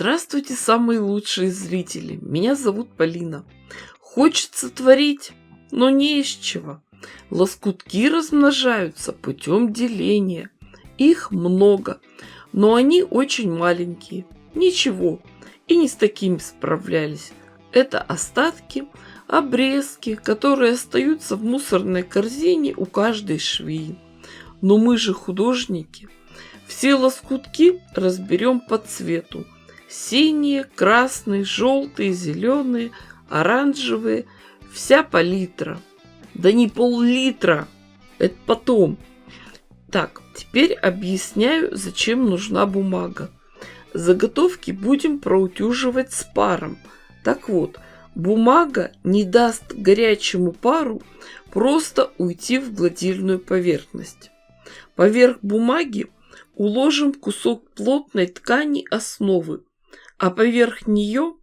Здравствуйте, самые лучшие зрители! Меня зовут Полина. Хочется творить, но не из чего. Лоскутки размножаются путем деления. Их много, но они очень маленькие. Ничего, и не с такими справлялись. Это остатки, обрезки, которые остаются в мусорной корзине у каждой швеи. Но мы же художники. Все лоскутки разберем по цвету. Синие, красные, желтые, зеленые, оранжевые. Вся палитра. Да не пол-литра. Это потом. Так, теперь объясняю, зачем нужна бумага. Заготовки будем проутюживать с паром. Так вот, бумага не даст горячему пару просто уйти в гладильную поверхность. Поверх бумаги уложим кусок плотной ткани основы, а поверх нее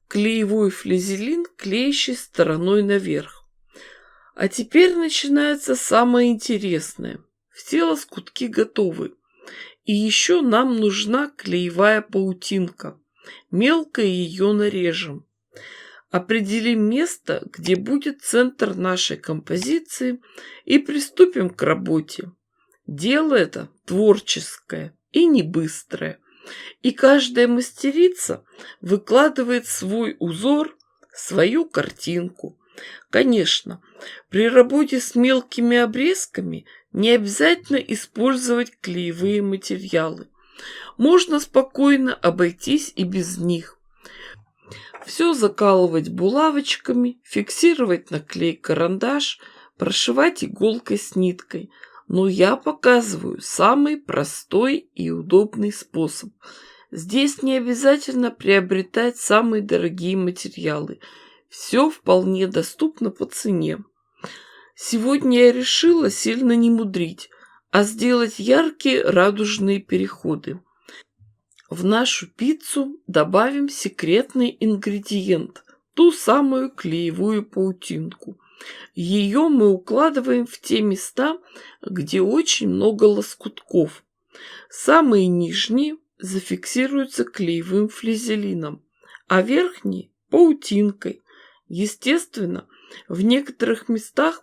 клеевой флизелин, клеящей стороной наверх. А теперь начинается самое интересное. Все лоскутки готовы. И еще нам нужна клеевая паутинка. Мелко ее нарежем. Определим место, где будет центр нашей композиции, и приступим к работе. Дело это творческое и не быстрое. И каждая мастерица выкладывает свой узор, свою картинку. Конечно, при работе с мелкими обрезками не обязательно использовать клеевые материалы. Можно спокойно обойтись и без них. Все закалывать булавочками, фиксировать на клей-карандаш, прошивать иголкой с ниткой. Но я показываю самый простой и удобный способ. Здесь не обязательно приобретать самые дорогие материалы. Все вполне доступно по цене. Сегодня я решила сильно не мудрить, а сделать яркие радужные переходы. В нашу пиццу добавим секретный ингредиент, ту самую клеевую паутинку. Ее мы укладываем в те места, где очень много лоскутков. Самые нижние зафиксируются клеевым флизелином, а верхние – паутинкой. Естественно, в некоторых местах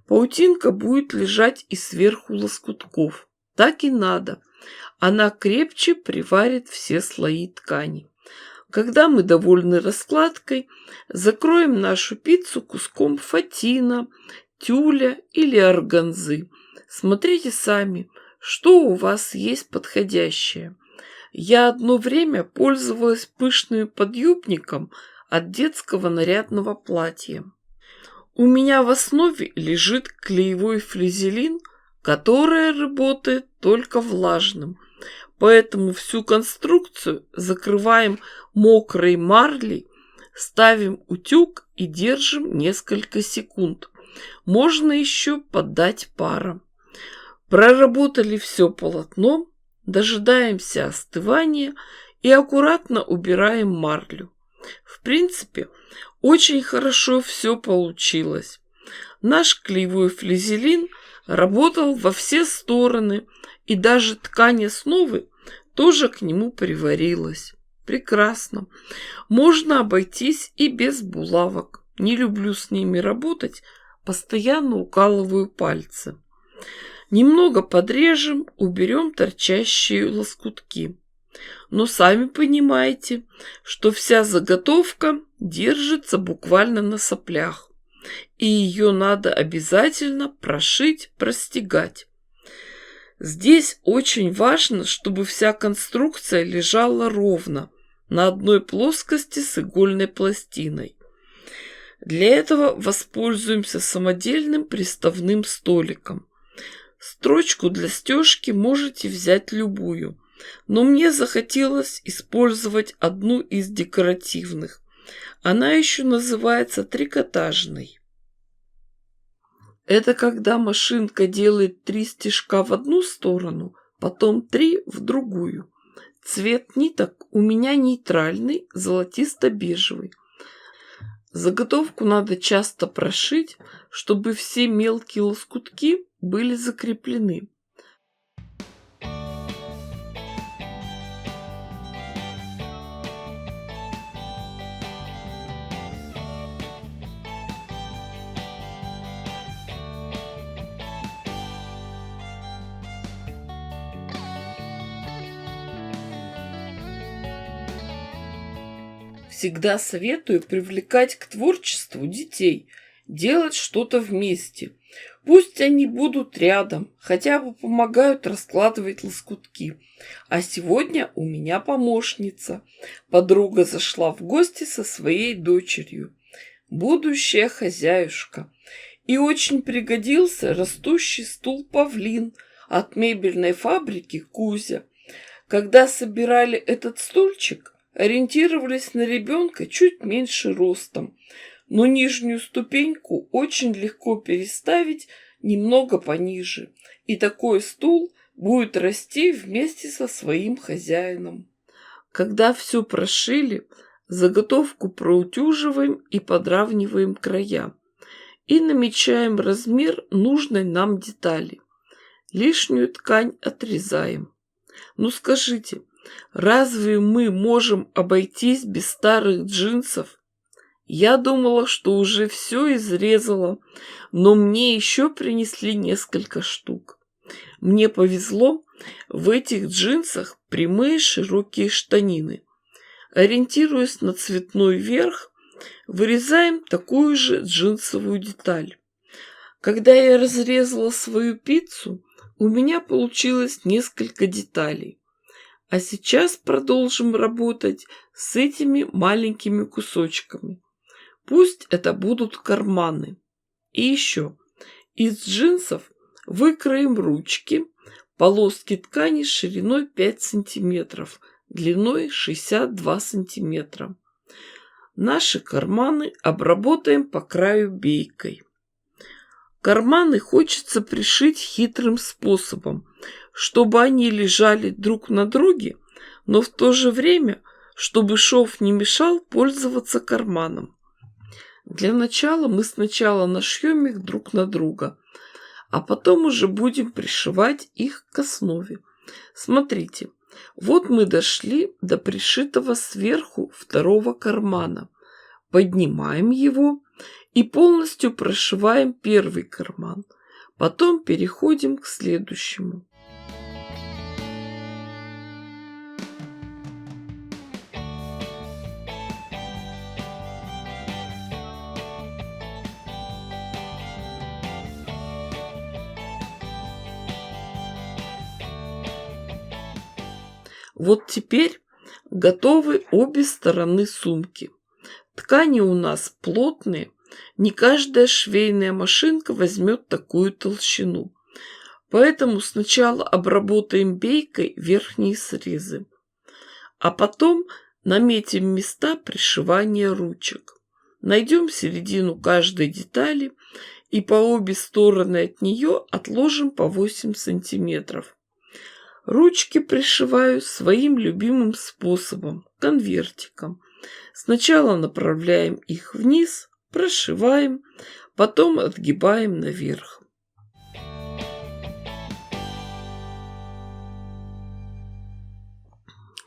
паутинка будет лежать и сверху лоскутков. Так и надо. Она крепче приварит все слои ткани. Когда мы довольны раскладкой, закроем нашу пиццу куском фатина, тюля или органзы. Смотрите сами, что у вас есть подходящее. Я одно время пользовалась пышным подъюбником от детского нарядного платья. У меня в основе лежит клеевой флизелин, который работает только влажным. Поэтому всю конструкцию закрываем мокрой марлей, ставим утюг и держим несколько секунд. Можно еще поддать паром. Проработали все полотно, дожидаемся остывания и аккуратно убираем марлю. В принципе, очень хорошо все получилось. Наш клеевой флизелин работал во все стороны, и даже ткань основы тоже к нему приварилась. Прекрасно. Можно обойтись и без булавок. Не люблю с ними работать, постоянно укалываю пальцы. Немного подрежем, уберем торчащие лоскутки. Но сами понимаете, что вся заготовка держится буквально на соплях, и ее надо обязательно прошить, простегать. Здесь очень важно, чтобы вся конструкция лежала ровно, на одной плоскости с игольной пластиной. Для этого воспользуемся самодельным приставным столиком. Строчку для стежки можете взять любую, но мне захотелось использовать одну из декоративных. Она еще называется трикотажной. Это когда машинка делает 3 стежка в одну сторону, потом 3 в другую. Цвет ниток у меня нейтральный, золотисто-бежевый. Заготовку надо часто прошить, чтобы все мелкие лоскутки были закреплены. Всегда советую привлекать к творчеству детей, делать что-то вместе. Пусть они будут рядом, хотя бы помогают раскладывать лоскутки. А сегодня у меня помощница. Подруга зашла в гости со своей дочерью, будущая хозяюшка. И очень пригодился растущий стул «Павлин» от мебельной фабрики «Кузя». Когда собирали этот стульчик, ориентировались на ребенка чуть меньше ростом, но нижнюю ступеньку очень легко переставить немного пониже, и такой стул будет расти вместе со своим хозяином. Когда все прошили, заготовку проутюживаем и подравниваем края. И намечаем размер нужной нам детали. Лишнюю ткань отрезаем. Ну скажите, разве мы можем обойтись без старых джинсов? Я думала, что уже все изрезала, но мне еще принесли несколько штук. Мне повезло, в этих джинсах прямые широкие штанины. Ориентируясь на цветной верх, вырезаем такую же джинсовую деталь. Когда я разрезала свою пиццу, у меня получилось несколько деталей. А сейчас продолжим работать с этими маленькими кусочками. Пусть это будут карманы. И еще, из джинсов выкроем ручки, полоски ткани шириной 5 сантиметров, длиной 62 сантиметра. Наши карманы обработаем по краю бейкой. Карманы хочется пришить хитрым способом, чтобы они лежали друг на друге, но в то же время, чтобы шов не мешал пользоваться карманом. Для начала мы сначала нашьем их друг на друга, а потом уже будем пришивать их к основе. Смотрите, вот мы дошли до пришитого сверху второго кармана. Поднимаем его и полностью прошиваем первый карман. Потом переходим к следующему. Вот теперь готовы обе стороны сумки. Ткани у нас плотные, не каждая швейная машинка возьмет такую толщину. Поэтому сначала обработаем бейкой верхние срезы, а потом наметим места пришивания ручек. Найдем середину каждой детали и по обе стороны от нее отложим по 8 сантиметров. Ручки пришиваю своим любимым способом – конвертиком. Сначала направляем их вниз, прошиваем, потом отгибаем наверх.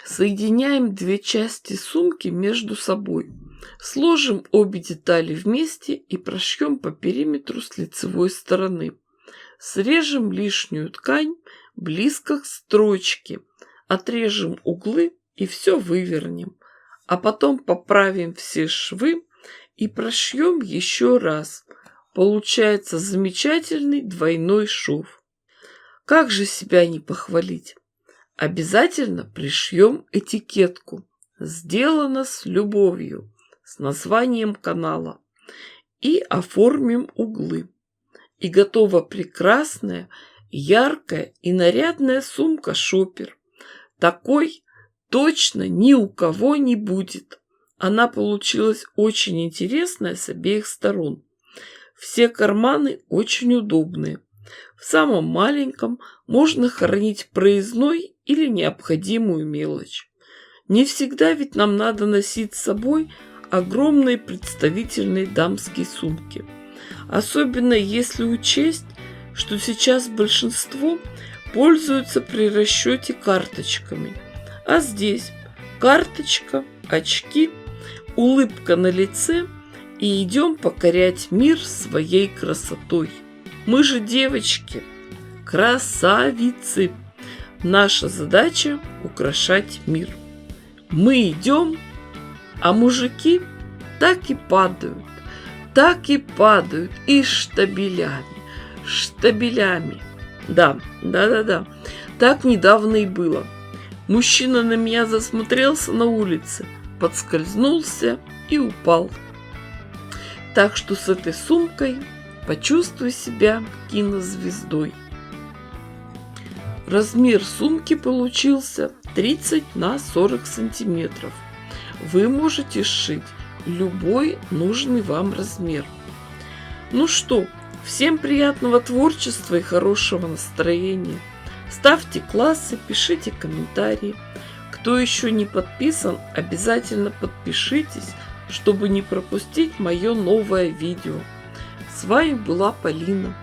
Соединяем две части сумки между собой. Сложим обе детали вместе и прошьем по периметру с лицевой стороны. Срежем лишнюю ткань близко к строчке, отрежем углы и все вывернем, а потом поправим все швы и прошьем еще раз. Получается замечательный двойной шов. Как же себя не похвалить? Обязательно пришьем этикетку «Сделано с любовью» с названием канала и оформим углы. И готова прекрасная, яркая и нарядная сумка-шопер. Такой точно ни у кого не будет. Она получилась очень интересная с обеих сторон. Все карманы очень удобные. В самом маленьком можно хранить проездной или необходимую мелочь. Не всегда ведь нам надо носить с собой огромные представительные дамские сумки. Особенно если учесть, что сейчас большинство пользуются при расчете карточками. А здесь карточка, очки, улыбка на лице и идем покорять мир своей красотой. Мы же девочки, красавицы. Наша задача – украшать мир. Мы идем А мужики так и падают, и штабелями. Да, так недавно и было. Мужчина на меня засмотрелся на улице, подскользнулся и упал. Так что с этой сумкой почувствуй себя кинозвездой. Размер сумки получился 30 на 40 сантиметров. Вы можете сшить любой нужный вам размер. Ну что, всем приятного творчества и хорошего настроения. Ставьте классы, пишите комментарии. Кто еще не подписан, обязательно подпишитесь, чтобы не пропустить мое новое видео. С вами была Полина.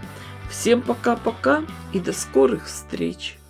Всем пока-пока и до скорых встреч!